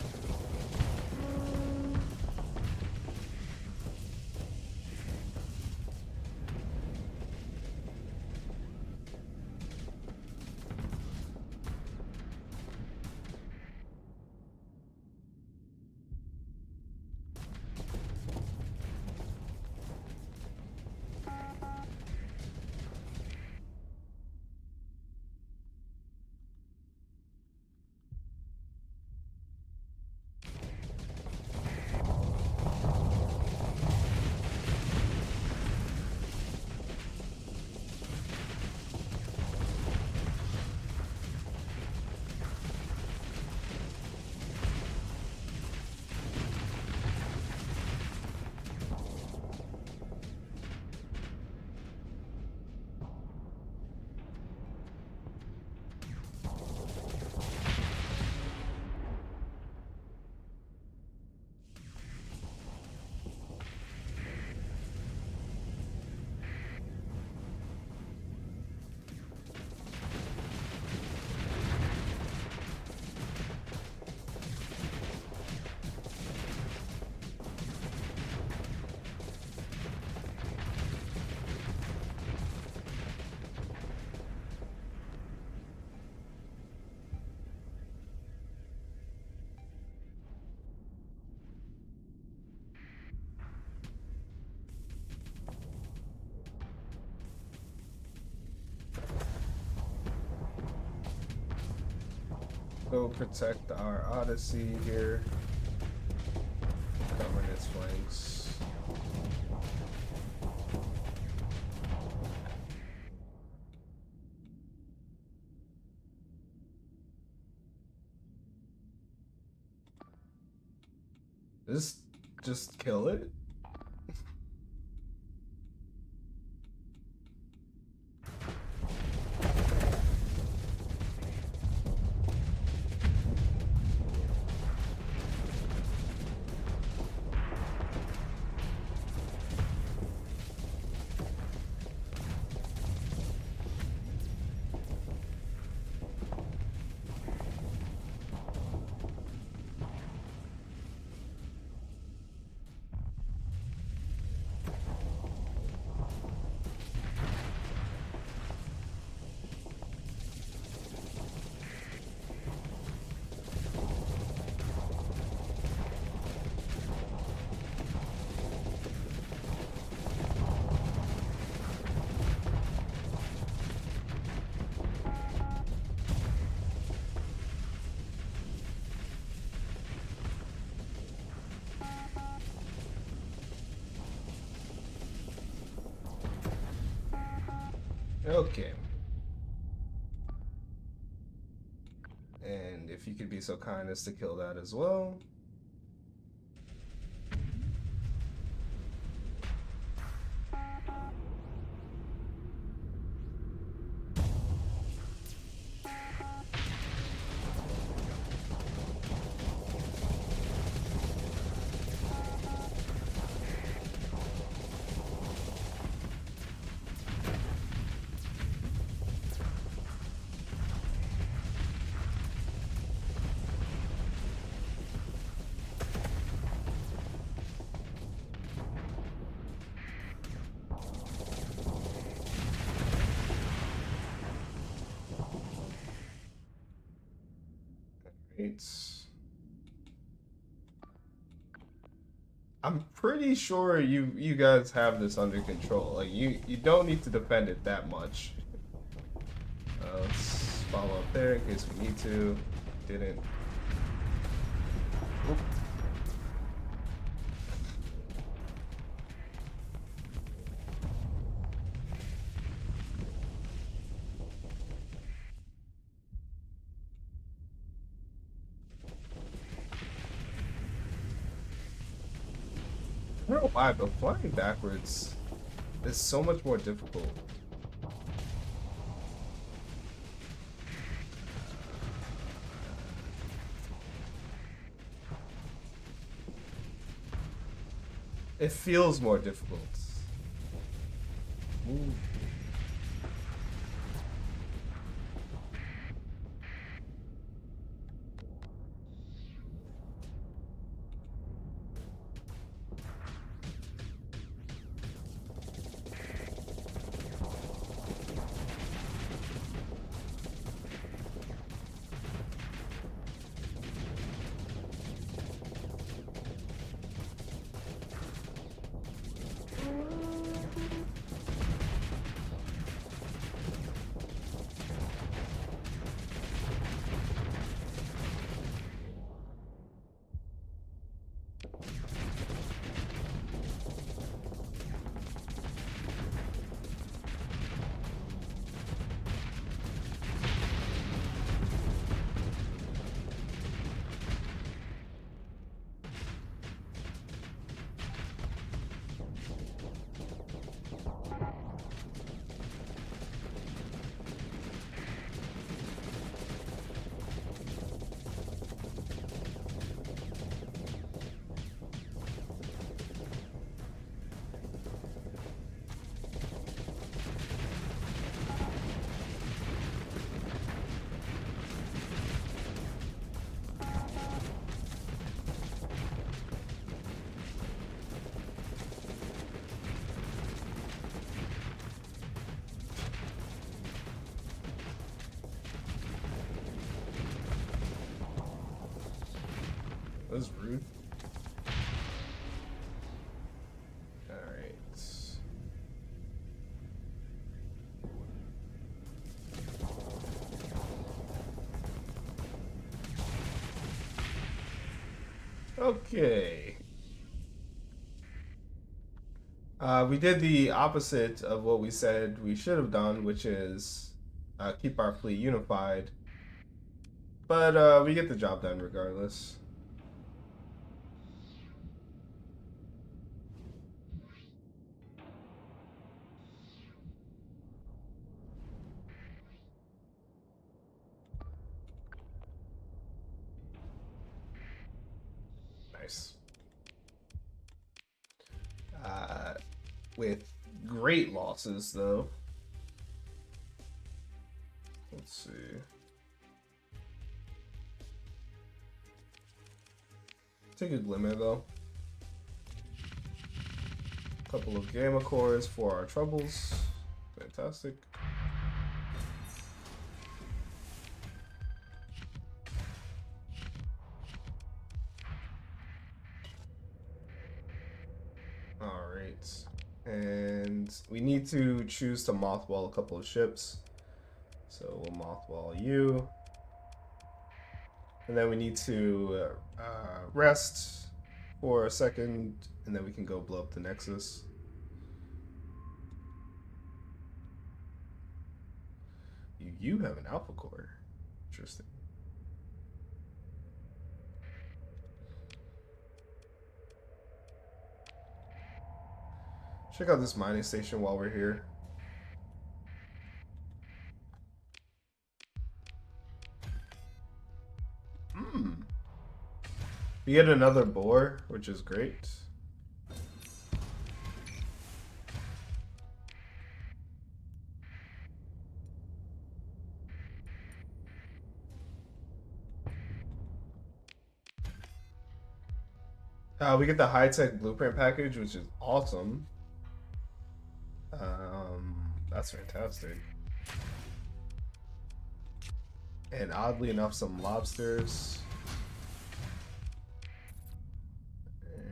Speaker 1: Go protect our Odyssey here. Covering its flanks. Just kill it? Okay. And if you could be so kind as to kill that as well. I'm pretty sure you guys have this under control. Like you don't need to defend it that much. Let's follow up there in case we need to. Didn't. Oop. I don't know why, but flying backwards is so much more difficult. It feels more difficult. Ooh. That was rude. Alright. Okay. We did the opposite of what we said we should have done, which is keep our fleet unified. But we get the job done regardless. Nice. With great losses, though. Let's see. Take a glimmer, though. Couple of gamma cores for our troubles. Fantastic. Alright. And we need to choose to mothball a couple of ships. So we'll mothball you. And then we need to rest for a second, and then we can go blow up the nexus. You have an alpha core. Interesting. Check out this mining station while we're here. We get another boar, which is great. We get the high-tech blueprint package, which is awesome. That's fantastic. And oddly enough, some lobsters.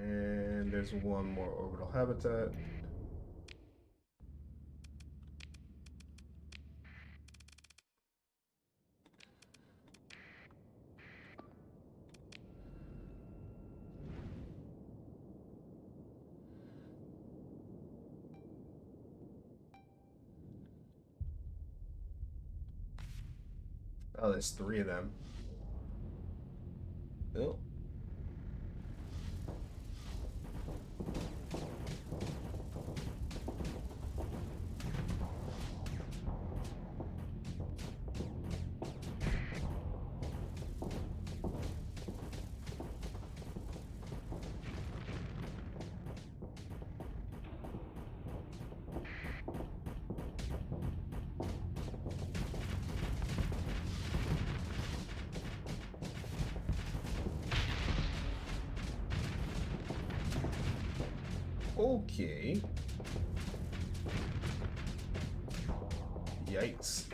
Speaker 1: And there's one more orbital habitat. Oh, there's 3 of them. Oh. Okay. Yikes.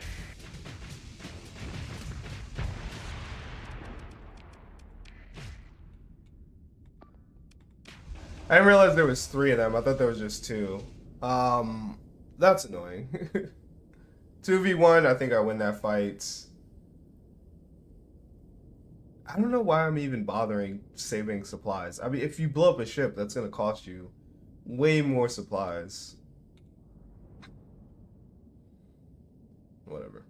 Speaker 1: I didn't realize there was 3 of them. I thought there was just 2. That's annoying. 2v1, I think I win that fight. I don't know why I'm even bothering saving supplies. I mean, if you blow up a ship, that's gonna cost you way more supplies. Whatever.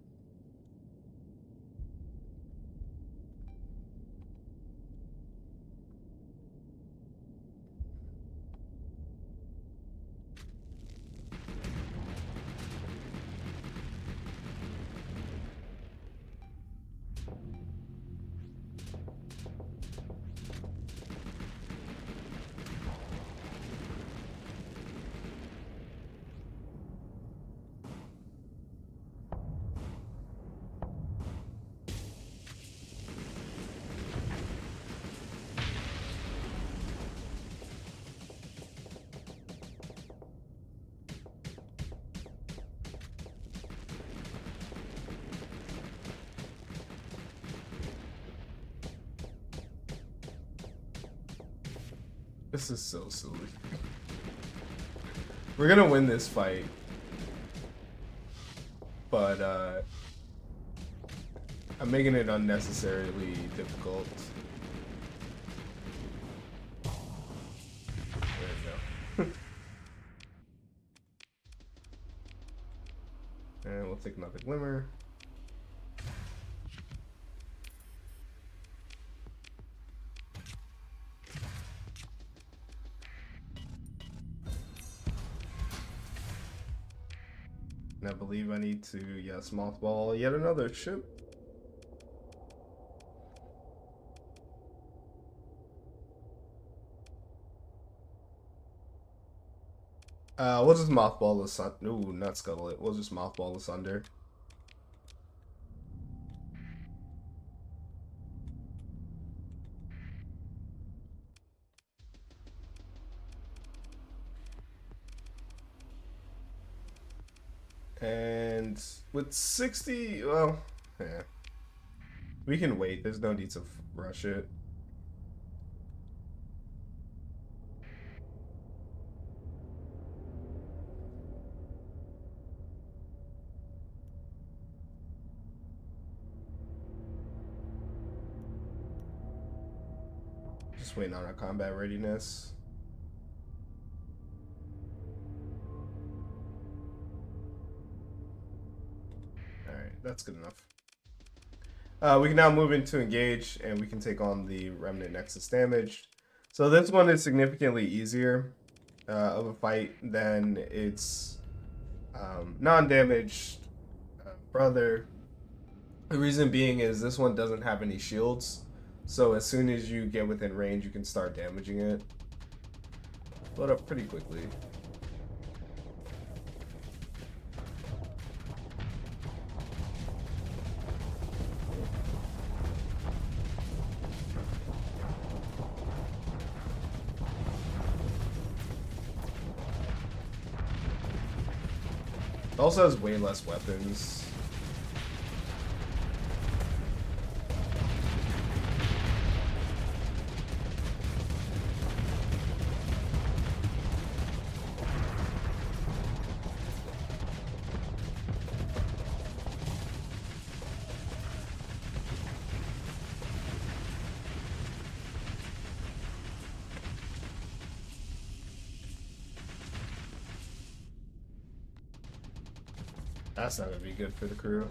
Speaker 1: This is so silly. We're gonna win this fight. But, I'm making it unnecessarily difficult. There we go. And we'll take another glimmer. And I believe I need to, yes, mothball yet another ship. We'll just mothball the sun. Ooh, not scuttle it. We'll just mothball the sunder. And with 60, well, yeah. We can wait. There's no need to rush it. Just waiting on our combat readiness. Alright, that's good enough. We can now move into engage, and we can take on the Remnant Nexus damage. So this one is significantly easier of a fight than its non-damaged brother. The reason being is this one doesn't have any shields, so as soon as you get within range, you can start damaging it. Load up pretty quickly. It also has way less weapons. That's not gonna be good for the crew.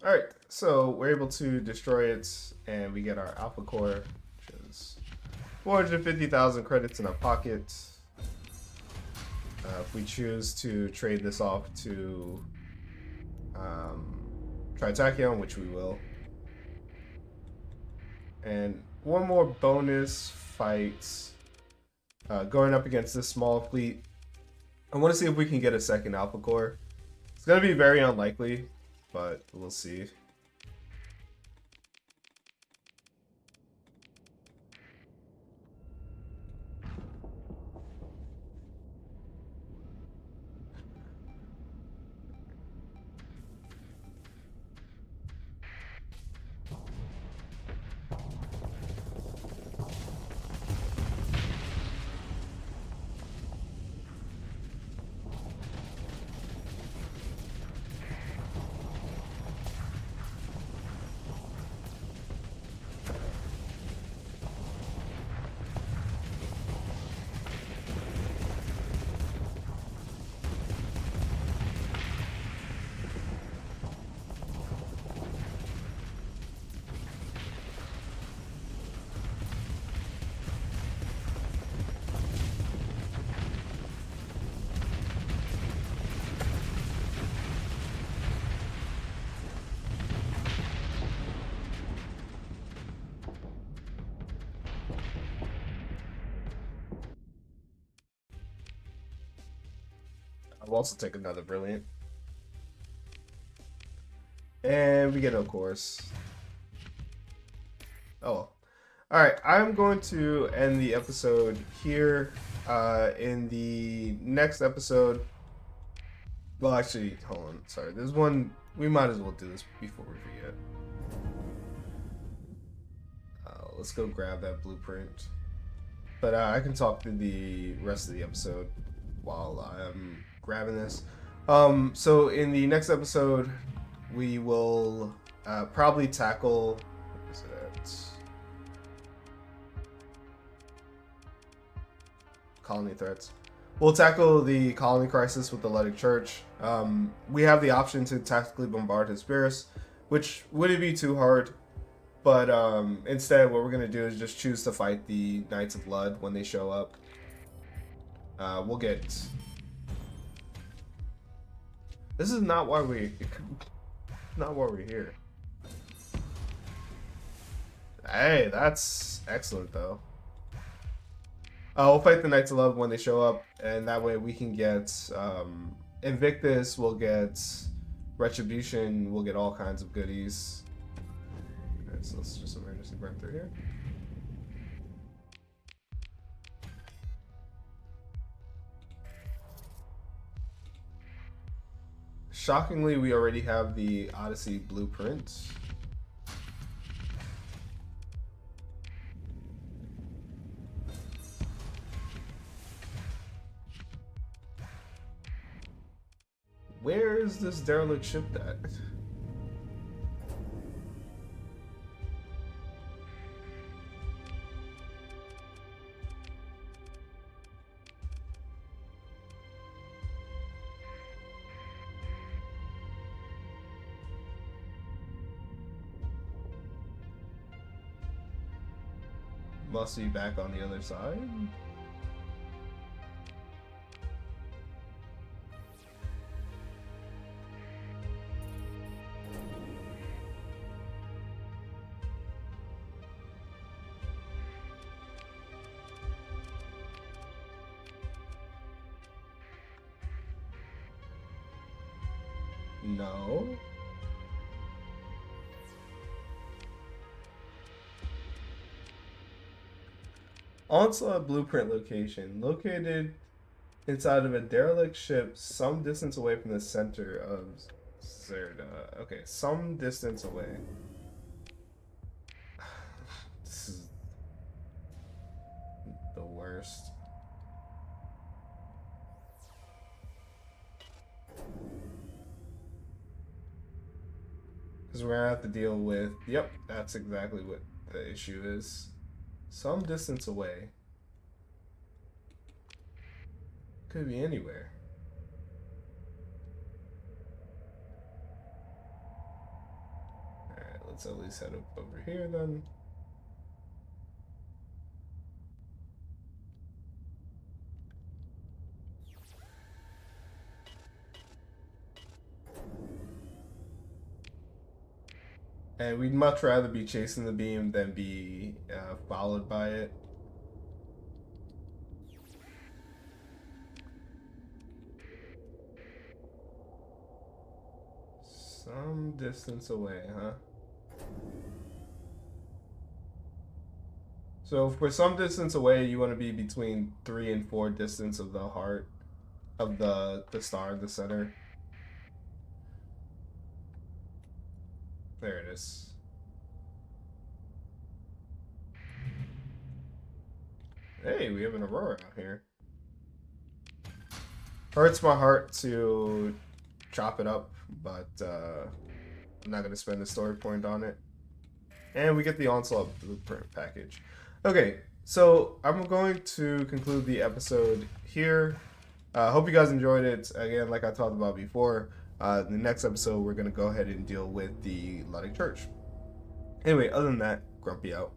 Speaker 1: Alright, so we're able to destroy it, and we get our Alpha Core, which is 450,000 credits in our pocket. If we choose to trade this off to Tritachyon, which we will. And one more bonus fight going up against this small fleet. I want to see if we can get a second Alpha Core. It's going to be very unlikely, but we'll see. I'll also take another brilliant. And we get no course. Oh well. Alright, I'm going to end the episode here. In the next episode. Well, actually, hold on. Sorry. There's one. We might as well do this before we forget. Let's go grab that blueprint. But I can talk through the rest of the episode while I'm grabbing this. So in the next episode, we will probably tackle. What is it at? Colony threats. We'll tackle the colony crisis with the Luddic Church. We have the option to tactically bombard Hesperus, which wouldn't be too hard. But instead, what we're going to do is just choose to fight the Knights of Lud when they show up. We'll get... This is not why we're here. Hey, that's excellent though. We'll fight the Knights of Love when they show up, and that way we can get Invictus, we'll get Retribution, we'll get all kinds of goodies. Alright, so let's just emergency burn through here. Shockingly, we already have the Odyssey blueprint. Where is this derelict ship at? Must be back on the other side? No. Onslaught blueprint location. Located inside of a derelict ship some distance away from the center of Zerda. Okay, some distance away. This is the worst. Because we're gonna have to deal with, yep, that's exactly what the issue is. Some distance away. Could be anywhere. Alright, let's at least head up over here then. And we'd much rather be chasing the beam than be followed by it. Some distance away, huh? So for some distance away, you want to be between 3 and 4 distance of the heart of the star, the center. There it is. Hey, we have an Aurora out here. Hurts my heart to chop it up, but I'm not going to spend a story point on it. And we get the Onslaught Blueprint package. Okay, so I'm going to conclude the episode here. Hope you guys enjoyed it. Again, like I talked about before, the next episode we're going to go ahead and deal with the Luddic Church. Anyway, other than that, Grumpy out.